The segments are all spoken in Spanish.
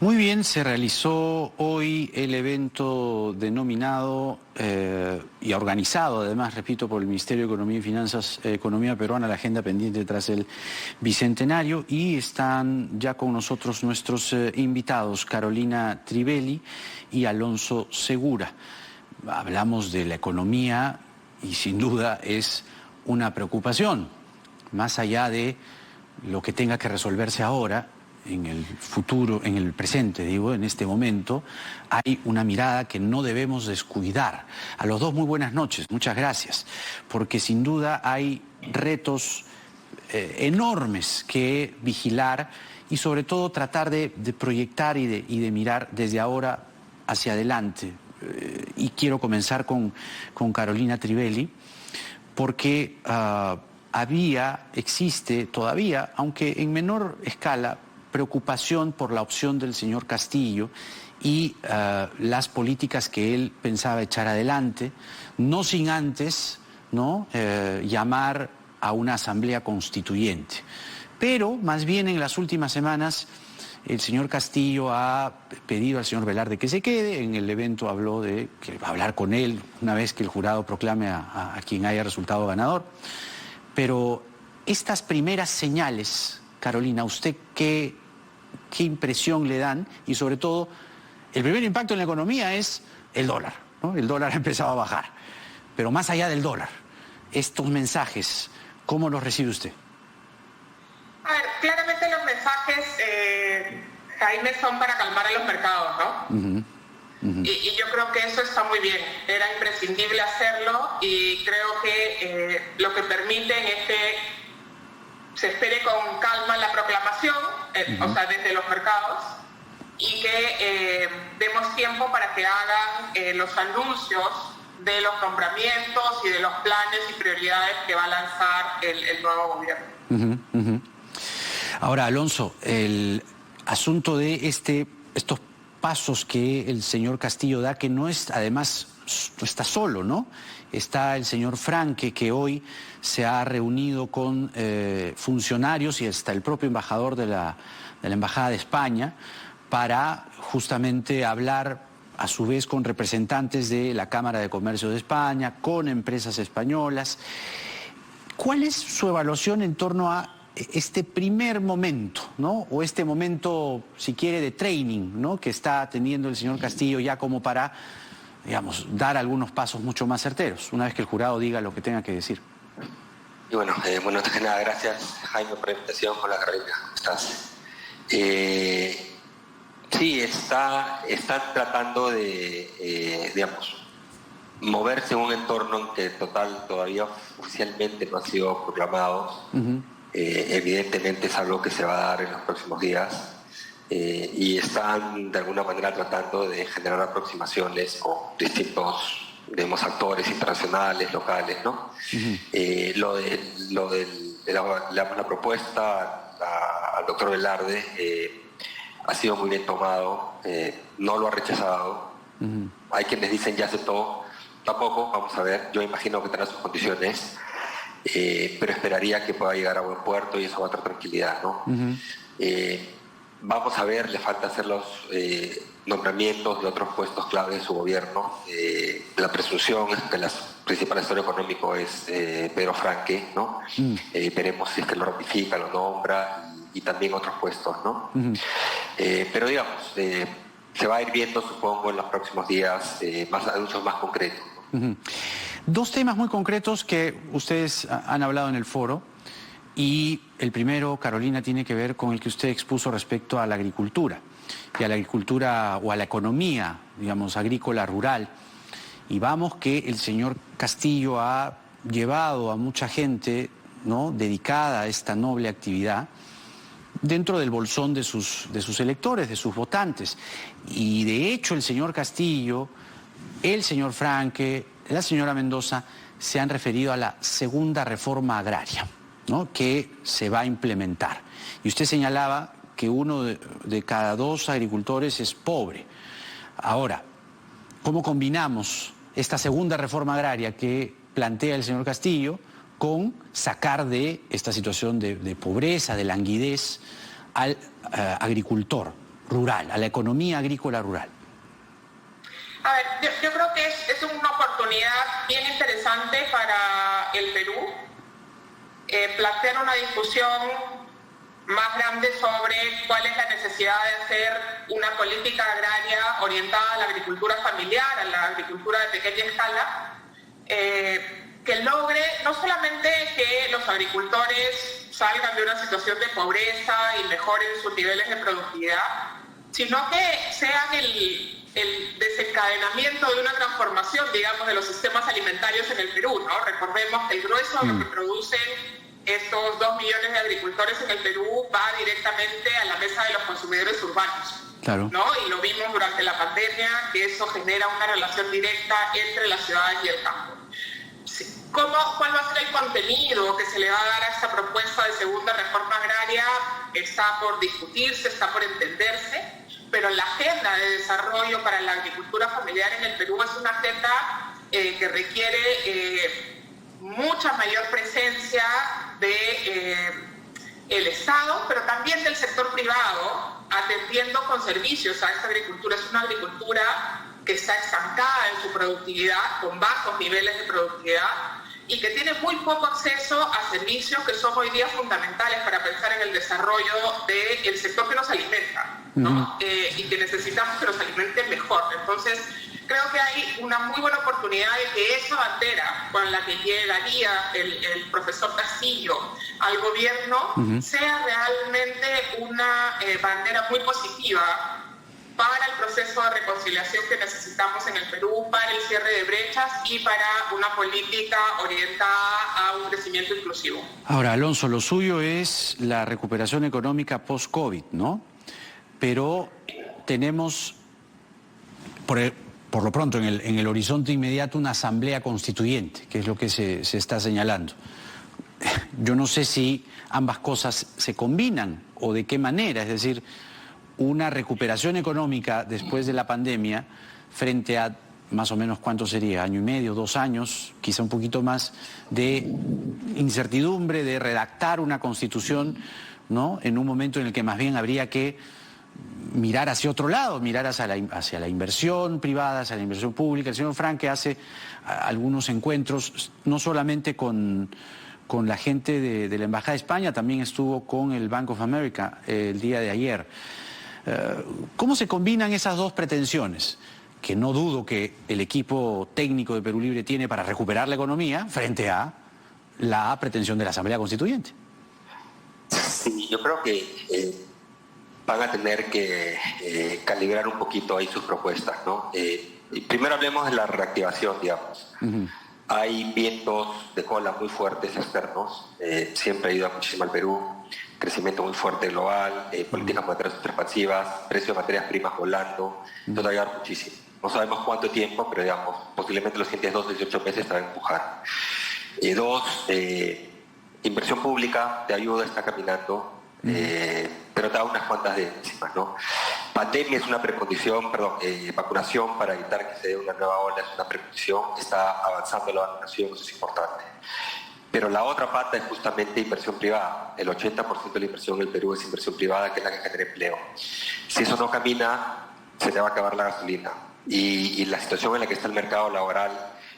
Muy bien, se realizó hoy el evento denominado y organizado, además, repito, por el Ministerio de Economía y Finanzas, Economía Peruana, la agenda pendiente tras el Bicentenario, y están ya con nosotros nuestros invitados, Carolina Trivelli y Alonso Segura. Hablamos de la economía y sin duda es una preocupación, más allá de lo que tenga que resolverse ahora. En el futuro, en el presente, digo, en este momento, hay una mirada que no debemos descuidar. A los dos, muy buenas noches, muchas gracias, porque sin duda hay retos enormes que vigilar y sobre todo tratar de proyectar y de mirar desde ahora hacia adelante. Y quiero comenzar con Carolina Trivelli, porque existe todavía, aunque en menor escala, preocupación por la opción del señor Castillo y las políticas que él pensaba echar adelante, no sin antes llamar a una asamblea constituyente. Pero más bien en las últimas semanas el señor Castillo ha pedido al señor Velarde que se quede. En el evento habló de que va a hablar con él una vez que el jurado proclame a quien haya resultado ganador. Pero estas primeras señales, Carolina, ¿usted qué impresión le dan? Y sobre todo, el primer impacto en la economía es el dólar, ¿no? El dólar ha empezado a bajar. Pero más allá del dólar, estos mensajes, ¿cómo los recibe usted? A ver, claramente los mensajes, Jaime, son para calmar a los mercados, ¿no? Y yo creo que eso está muy bien. Era imprescindible hacerlo y creo que lo que permiten es que se espere con calma la proclamación, o sea, desde los mercados, y que demos tiempo para que hagan los anuncios de los nombramientos y de los planes y prioridades que va a lanzar el nuevo gobierno. Ahora, Alonso, el asunto de estos pasos que el señor Castillo da, que no es, además, no está solo, ¿no? Está el señor Franque, que hoy se ha reunido con funcionarios y hasta el propio embajador de la Embajada de España para justamente hablar a su vez con representantes de la Cámara de Comercio de España, con empresas españolas. ¿Cuál es su evaluación en torno a este primer momento, ¿no? O este momento, si quiere, de training, ¿no?, que está teniendo el señor Castillo ya como para, digamos, dar algunos pasos mucho más certeros, una vez que el jurado diga lo que tenga que decir? Y bueno, antes que nada, gracias, Jaime, por la invitación. Hola, Carolina, ¿cómo estás? Sí, están tratando de, digamos, moverse en un entorno en que todavía oficialmente no ha sido proclamado. Evidentemente es algo que se va a dar en los próximos días y están de alguna manera tratando de generar aproximaciones con distintos, digamos, actores internacionales, locales, ¿no? La propuesta al doctor Velarde ha sido muy bien tomado, no lo ha rechazado. Hay quienes dicen ya aceptó, tampoco, vamos a ver, yo imagino que tendrá sus condiciones. Pero esperaría que pueda llegar a buen puerto y eso va a traer tranquilidad, ¿no? Vamos a ver, le falta hacer los nombramientos de otros puestos clave de su gobierno. La presunción es que el principal asesor económico es Pedro Franque, ¿no? Veremos si es que lo ratifica, lo nombra y también otros puestos, ¿no? Pero digamos, se va a ir viendo, supongo, en los próximos días anuncios más concretos, ¿no? Dos temas muy concretos que ustedes han hablado en el foro, y el primero, Carolina, tiene que ver con el que usted expuso respecto a la agricultura y a la agricultura o a la economía, digamos, agrícola rural. Y vamos que el señor Castillo ha llevado a mucha gente, ¿no?, dedicada a esta noble actividad dentro del bolsón de sus electores, de sus votantes. Y de hecho el señor Castillo, el señor Franque, la señora Mendoza se han referido a la segunda reforma agraria, ¿no?, que se va a implementar. Y usted señalaba que uno de cada dos agricultores es pobre. Ahora, ¿cómo combinamos esta segunda reforma agraria que plantea el señor Castillo con sacar de esta situación de pobreza, de languidez al agricultor? rural, a la economía agrícola rural? A ver, yo creo que es una oportunidad bien interesante para el Perú plantear una discusión más grande sobre cuál es la necesidad de hacer una política agraria orientada a la agricultura familiar, a la agricultura de pequeña escala, que logre no solamente que los agricultores salgan de una situación de pobreza y mejoren sus niveles de productividad, sino que sean el desencadenamiento de una transformación, digamos, de los sistemas alimentarios en el Perú, ¿no? Recordemos que el grueso de lo que producen estos 2 millones de agricultores en el Perú va directamente a la mesa de los consumidores urbanos. Claro. ¿No? Y lo vimos durante la pandemia, que eso genera una relación directa entre las ciudades y el campo. ¿Cuál va a ser el contenido que se le va a dar a esta propuesta de segunda reforma agraria? Está por discutirse, está por entenderse, pero la agenda de desarrollo para la agricultura familiar en el Perú es una agenda que requiere mucha mayor presencia del Estado, pero también del sector privado, atendiendo con servicios a esta agricultura. Es una agricultura que está estancada en su productividad, con bajos niveles de productividad, y que tiene muy poco acceso a servicios que son hoy día fundamentales para pensar en el desarrollo del sector que nos alimenta, ¿no? Y que necesitamos que nos alimenten mejor. Entonces, creo que hay una muy buena oportunidad de que esa bandera con la que llegaría el profesor Castillo al gobierno sea realmente una bandera muy positiva para el proceso de reconciliación que necesitamos en el Perú, para el cierre de brechas y para una política orientada a un crecimiento inclusivo. Ahora, Alonso, lo suyo es la recuperación económica post-COVID, ¿no? Pero tenemos, por lo pronto, en el horizonte inmediato, una asamblea constituyente, que es lo que se está señalando. Yo no sé si ambas cosas se combinan o de qué manera, es decir, una recuperación económica después de la pandemia frente a más o menos, ¿cuánto sería? ¿Año y medio, 2 años, quizá un poquito más de incertidumbre, de redactar una constitución, ¿no? En un momento en el que más bien habría que mirar hacia otro lado, mirar hacia la inversión privada, hacia la inversión pública. El señor Franque hace algunos encuentros, no solamente con la gente de la Embajada de España, también estuvo con el Bank of America el día de ayer. ¿Cómo se combinan esas dos pretensiones, que no dudo que el equipo técnico de Perú Libre tiene para recuperar la economía, frente a la pretensión de la Asamblea Constituyente? Sí, yo creo que van a tener que calibrar un poquito ahí sus propuestas, ¿no? Primero hablemos de la reactivación, digamos. Hay vientos de cola muy fuertes externos, siempre ayuda muchísimo al Perú. Crecimiento muy fuerte global, políticas monetarias expansivas, precios de materias primas volando, esto te va a ayudar muchísimo. No sabemos cuánto tiempo, pero digamos, posiblemente los siguientes 2 a 18 meses te van a empujar. 2, inversión pública te ayuda, está caminando, pero te da unas cuantas de encima, ¿no? Pandemia es una precondición, vacunación para evitar que se dé una nueva ola es una precondición, está avanzando la vacunación, eso es importante. Pero la otra pata es justamente inversión privada. El 80% de la inversión en el Perú es inversión privada, que es la que genera empleo. Si eso no camina, se te va a acabar la gasolina. Y la situación en la que está el mercado laboral,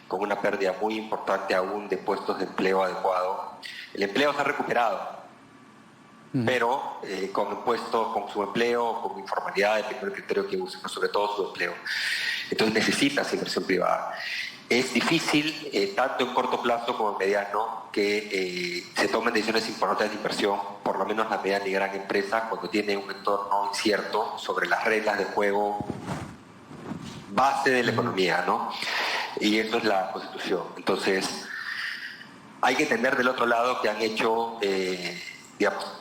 con una pérdida muy importante aún de puestos de empleo adecuado, el empleo se ha recuperado, pero con su empleo, con informalidad, dependiendo del criterio que usen, sobre todo su empleo. Entonces necesitas inversión privada. Es difícil, tanto en corto plazo como en mediano, que se tomen decisiones importantes de inversión, por lo menos la mediana y gran empresa, cuando tiene un entorno incierto sobre las reglas de juego base de la economía, ¿no? Y eso es la Constitución. Entonces, hay que entender del otro lado que han hecho,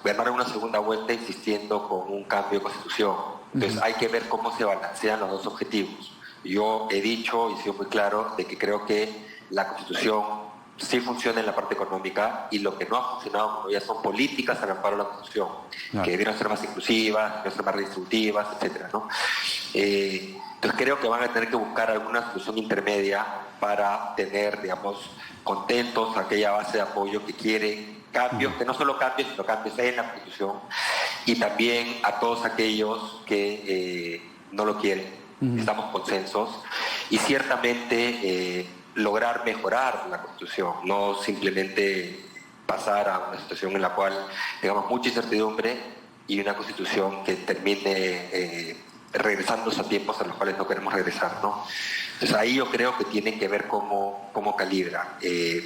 ganar una segunda vuelta insistiendo con un cambio de Constitución. Entonces, hay que ver cómo se balancean los dos objetivos. Yo he dicho y sido muy claro de que creo que la Constitución sí funciona en la parte económica y lo que no ha funcionado ya son políticas al amparo de la Constitución, que debieron ser más inclusivas, debieron ser más redistributivas, etcétera, ¿no? Entonces creo que van a tener que buscar alguna solución intermedia para tener, digamos, contentos a aquella base de apoyo que quiere cambios, que no solo cambios, sino cambios en la Constitución. y también a todos aquellos que no lo quieren. Necesitamos consensos y ciertamente lograr mejorar la Constitución, no simplemente pasar a una situación en la cual tengamos mucha incertidumbre y una Constitución que termine regresándose a tiempos a los cuales no queremos regresar, ¿no? Entonces ahí yo creo que tienen que ver cómo calibran.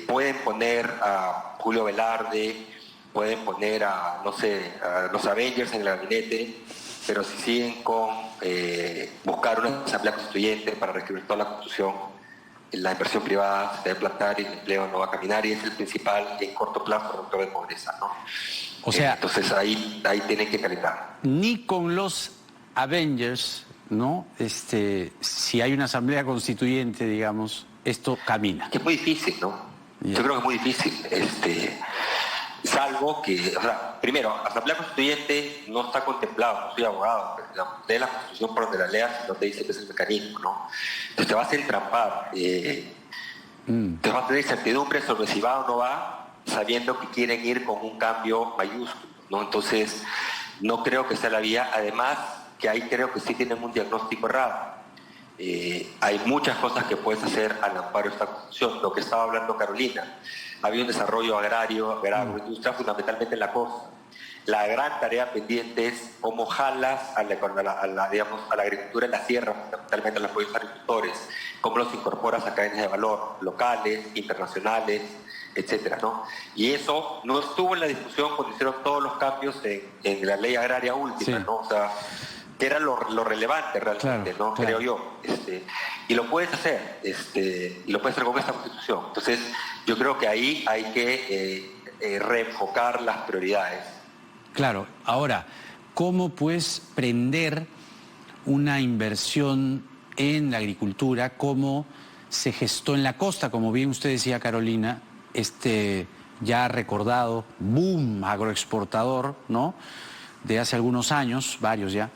Pueden poner a Julio Velarde, pueden poner a, no sé, a los Avengers en el gabinete, pero si siguen con buscar una asamblea constituyente para reescribir toda la Constitución, la inversión privada se debe plantar y el empleo no va a caminar, y es el principal en corto plazo reductor de pobreza, ¿no? O sea, entonces ahí tienen que calibrar. Ni con los Avengers, ¿no? Si hay una asamblea constituyente, digamos, esto camina. Que es muy difícil, ¿no? Yeah. Yo creo que es muy difícil. Salvo que, o sea, primero, asamblea constituyente no está contemplado, no soy abogado, pero de la Constitución por donde la leas no te dice que es el mecanismo, ¿no? Entonces te vas a entrampar, te vas a tener incertidumbre sobre si va o no va, sabiendo que quieren ir con un cambio mayúsculo, ¿no? Entonces, no creo que sea la vía. Además, que ahí creo que sí tienen un diagnóstico errado. Hay muchas cosas que puedes hacer al amparo de esta Constitución. Lo que estaba hablando Carolina, había un desarrollo agrario, agroindustria, fundamentalmente en la costa. La gran tarea pendiente es cómo jalas a la agricultura en la sierra, fundamentalmente a los pueblos agricultores, cómo los incorporas a cadenas de valor locales, internacionales, etcétera, ¿no? Y eso no estuvo en la discusión cuando hicieron todos los cambios en la ley agraria última, sí, ¿no? O sea, que era lo relevante realmente, claro, ¿no? Claro. Creo yo. Y lo puedes hacer, y lo puedes hacer con esta Constitución. Entonces, yo creo que ahí hay que reenfocar las prioridades. Claro, ahora, ¿cómo pues prender una inversión en la agricultura? ¿Cómo se gestó en la costa? Como bien usted decía, Carolina, ya recordado boom agroexportador, ¿no? De hace algunos años, varios ya,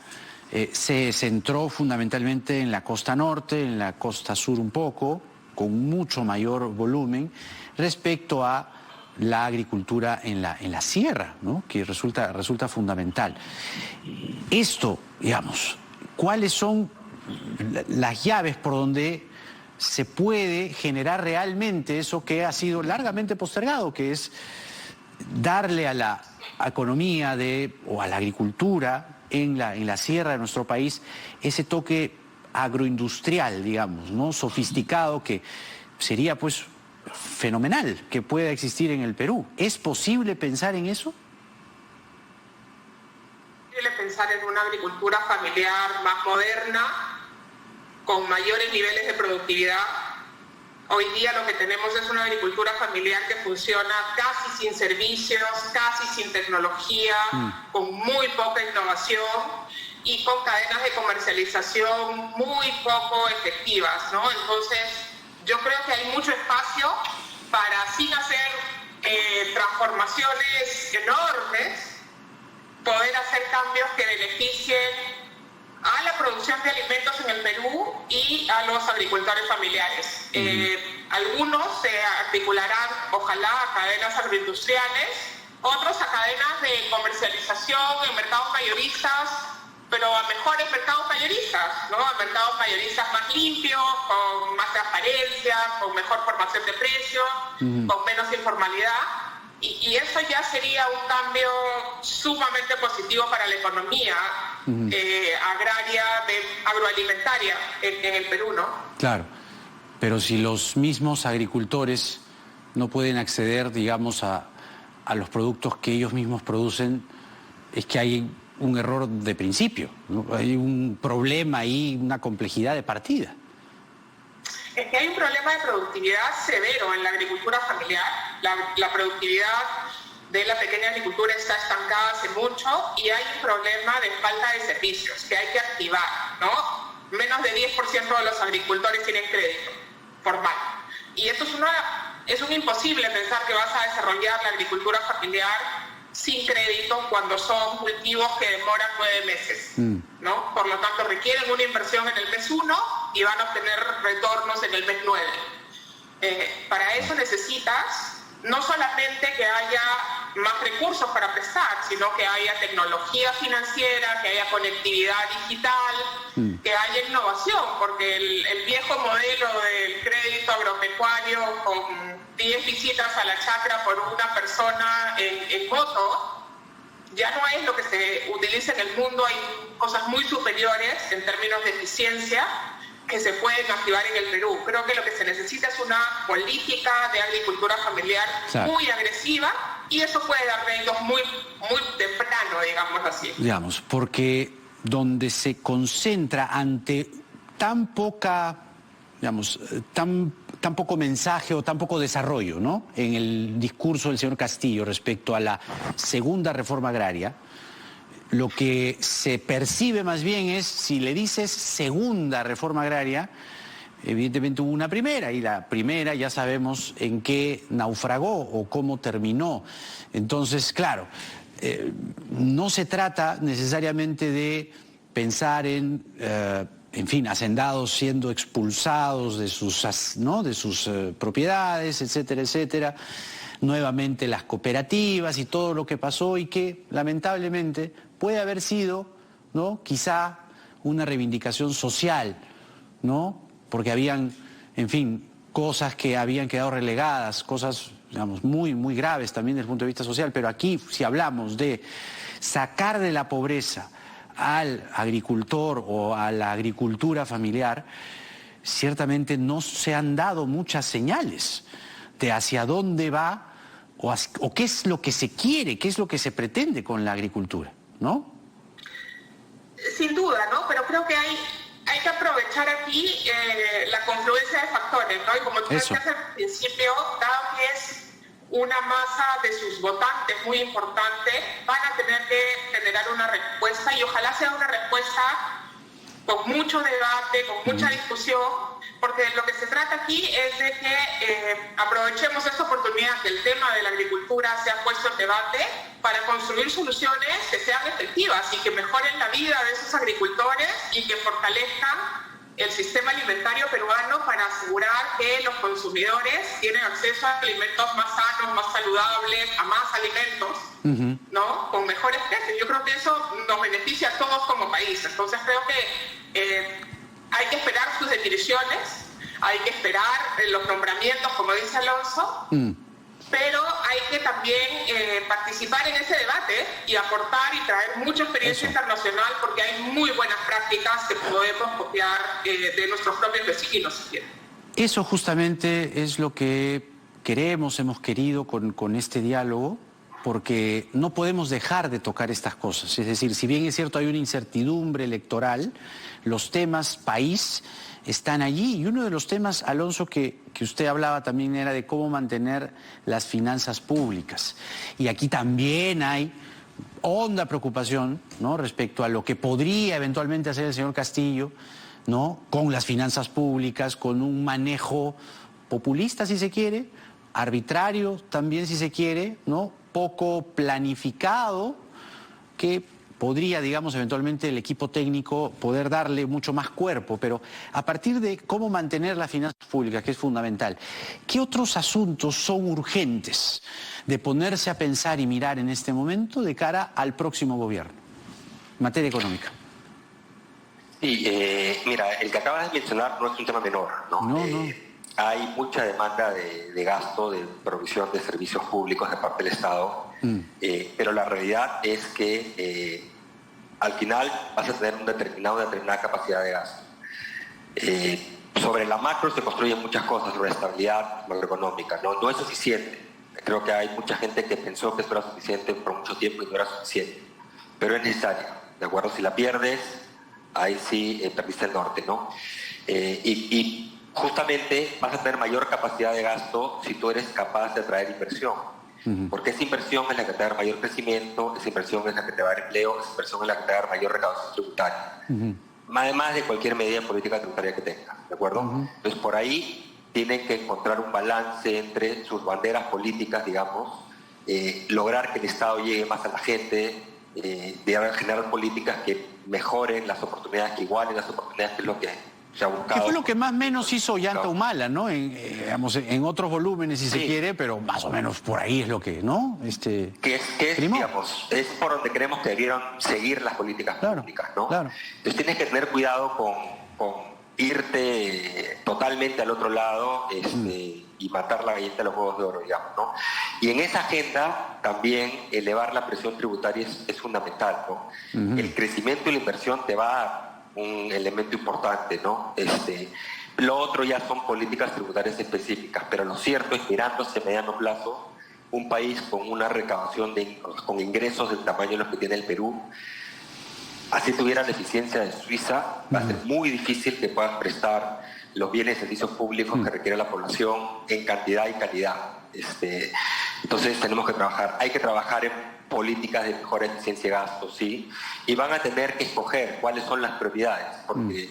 se centró fundamentalmente en la costa norte, en la costa sur un poco, con mucho mayor volumen, respecto a la agricultura en la sierra, ¿no? Que resulta fundamental. Esto, digamos, ¿cuáles son las llaves por donde se puede generar realmente eso que ha sido largamente postergado, que es darle a la economía o a la agricultura en la sierra de nuestro país ese toque agroindustrial, digamos, ¿no? Sofisticado, que sería pues fenomenal que pueda existir en el Perú? ¿Es posible pensar en eso? Es posible pensar en una agricultura familiar más moderna, con mayores niveles de productividad. Hoy día lo que tenemos es una agricultura familiar que funciona casi sin servicios, casi sin tecnología, con muy poca innovación y con cadenas de comercialización muy poco efectivas, ¿no? Entonces, yo creo que hay mucho espacio para, sin hacer transformaciones enormes, poder hacer cambios que beneficien a la producción de alimentos en el Perú y a los agricultores familiares. Algunos se articularán, ojalá, a cadenas agroindustriales, otros a cadenas de comercialización en mercados mayoristas, pero a mejores mercados mayoristas, ¿no? A mercados mayoristas más limpios, con más transparencia, con mejor formación de precios, con menos informalidad. Y eso ya sería un cambio sumamente positivo para la economía agraria, agroalimentaria en el Perú, ¿no? Claro, pero si los mismos agricultores no pueden acceder, digamos, a los productos que ellos mismos producen, es que hay un error de principio, ¿no? Hay un problema ahí, una complejidad de partida. Es que hay un problema de productividad severo en la agricultura familiar. La productividad de la pequeña agricultura está estancada hace mucho y hay un problema de falta de servicios que hay que activar, ¿no? Menos de 10% de los agricultores tienen crédito formal. Y esto es un imposible pensar que vas a desarrollar la agricultura familiar sin crédito cuando son cultivos que demoran 9 meses, ¿no? Por lo tanto, requieren una inversión en el mes 1 y van a obtener retornos en el mes 9. Para eso necesitas no solamente que haya más recursos para prestar, sino que haya tecnología financiera, que haya conectividad digital, que haya innovación, porque el viejo modelo del crédito agropecuario con 10 visitas a la chacra por una persona en moto, ya no es lo que se utiliza en el mundo. Hay cosas muy superiores en términos de eficiencia que se pueden activar en el Perú. Creo que lo que se necesita es una política de agricultura familiar muy agresiva, y eso puede dar réditos muy temprano, digamos así. Digamos, porque donde se concentra ante tan poca, digamos, tan poco mensaje o tan poco desarrollo, ¿no?, en el discurso del señor Castillo respecto a la segunda reforma agraria, lo que se percibe más bien es, si le dices segunda reforma agraria, evidentemente hubo una primera, y la primera ya sabemos en qué naufragó o cómo terminó. Entonces, claro, no se trata necesariamente de pensar en fin, hacendados siendo expulsados de sus, ¿no?, de sus propiedades, etcétera, etcétera. Nuevamente las cooperativas y todo lo que pasó, y que lamentablemente puede haber sido, ¿no?, quizá una reivindicación social, ¿no?, porque habían, en fin, cosas que habían quedado relegadas, cosas, digamos, muy graves también desde el punto de vista social. Pero aquí, si hablamos de sacar de la pobreza al agricultor o a la agricultura familiar, ciertamente no se han dado muchas señales de hacia dónde va o qué es lo que se quiere, qué es lo que se pretende con la agricultura, ¿no? Sin duda, ¿no? Pero creo que hay que aprovechar aquí la confluencia de factores, ¿no? Y como tú decías al principio, dado que es una masa de sus votantes muy importante, van a tener que generar una respuesta, y ojalá sea una respuesta con mucho debate, con mucha discusión, porque lo que se trata aquí es de que aprovechemos esta oportunidad que el tema de la agricultura se ha puesto en debate para construir soluciones que sean efectivas y que mejoren la vida de esos agricultores y que fortalezcan el sistema alimentario peruano para asegurar que los consumidores tienen acceso a alimentos más sanos, más saludables, a más alimentos, ¿no?, con mejores precios. Yo creo que eso nos beneficia a todos como país. Entonces creo que hay que esperar sus definiciones, hay que esperar los nombramientos, como dice Alonso, pero hay que también participar en ese debate y aportar y traer mucha experiencia internacional, porque hay muy buenas prácticas que podemos copiar de nuestros propios vecinos. Eso justamente es lo que hemos querido con este diálogo, porque no podemos dejar de tocar estas cosas. Es decir, si bien es cierto hay una incertidumbre electoral, los temas país están allí, y uno de los temas, Alonso, que usted hablaba también era de cómo mantener las finanzas públicas. Y aquí también hay honda preocupación, ¿no?, respecto a lo que podría eventualmente hacer el señor Castillo, ¿no?, con las finanzas públicas, con un manejo populista, si se quiere, arbitrario también, si se quiere, ¿no?, poco planificado, que podría, digamos, eventualmente el equipo técnico poder darle mucho más cuerpo. Pero a partir de cómo mantener las finanzas públicas, que es fundamental, ¿qué otros asuntos son urgentes de ponerse a pensar y mirar en este momento de cara al próximo gobierno en materia económica? Sí, mira, el que acabas de mencionar no es un tema menor, ¿no? No. Hay mucha demanda de gasto, de provisión de servicios públicos de parte del Estado, pero la realidad es que al final vas a tener una determinada capacidad de gasto. Sobre la macro se construyen muchas cosas, sobre la estabilidad macroeconómica, ¿no? No es suficiente. Creo que hay mucha gente que pensó que esto era suficiente por mucho tiempo y no era suficiente, pero es necesario, ¿de acuerdo? Si la pierdes, ahí sí perdiste el norte, ¿no? Y justamente vas a tener mayor capacidad de gasto si tú eres capaz de atraer inversión. Porque esa inversión es la que te va a dar mayor crecimiento, esa inversión es la que te va a dar empleo, esa inversión es la que te va a dar mayor recaudación tributaria. Además de cualquier medida política tributaria que tenga, ¿de acuerdo? Entonces por ahí tienen que encontrar un balance entre sus banderas políticas, digamos, lograr que el Estado llegue más a la gente, generar políticas que mejoren las oportunidades, que igualen las oportunidades, que es lo que se ha buscado... ¿Qué fue lo que más menos hizo Ollanta Humala, ¿no? Digamos, en otros volúmenes, si se quiere, pero más o menos por ahí es lo que, ¿no? Que es digamos, es por donde creemos que debieron seguir las políticas públicas, ¿no? Claro. Entonces tienes que tener cuidado con irte totalmente al otro lado y matar la galleta de los huevos de oro, digamos, ¿no? Y en esa agenda también elevar la presión tributaria es fundamental, ¿no? El crecimiento y la inversión te va a dar un elemento importante, ¿no? Lo otro ya son políticas tributarias específicas, pero lo cierto es, mirando hacia mediano plazo, un país con una recaudación con ingresos del tamaño de los que tiene el Perú, así tuviera la eficiencia de Suiza, va a ser muy difícil que puedas prestar los bienes y servicios públicos que requiere la población en cantidad y calidad. Entonces tenemos que trabajar, hay que trabajar en políticas de mejor eficiencia de gasto, sí, y van a tener que escoger cuáles son las prioridades, porque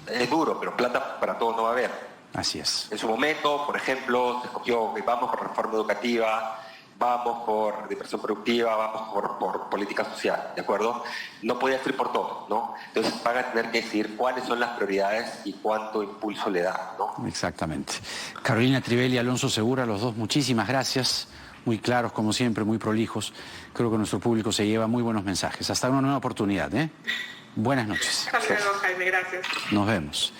es duro, pero plata para todos no va a haber. Así es. En su momento, por ejemplo, se escogió que vamos por reforma educativa, vamos por inversión productiva, vamos por política social, ¿de acuerdo? No podía ir por todo, ¿no? Entonces van a tener que decir cuáles son las prioridades y cuánto impulso le dan, ¿no? Exactamente. Carolina Trivelli y Alonso Segura, los dos, muchísimas gracias. Muy claros, como siempre, muy prolijos. Creo que nuestro público se lleva muy buenos mensajes. Hasta una nueva oportunidad, ¿eh? Buenas noches. Hasta luego, Jaime, gracias. Nos vemos.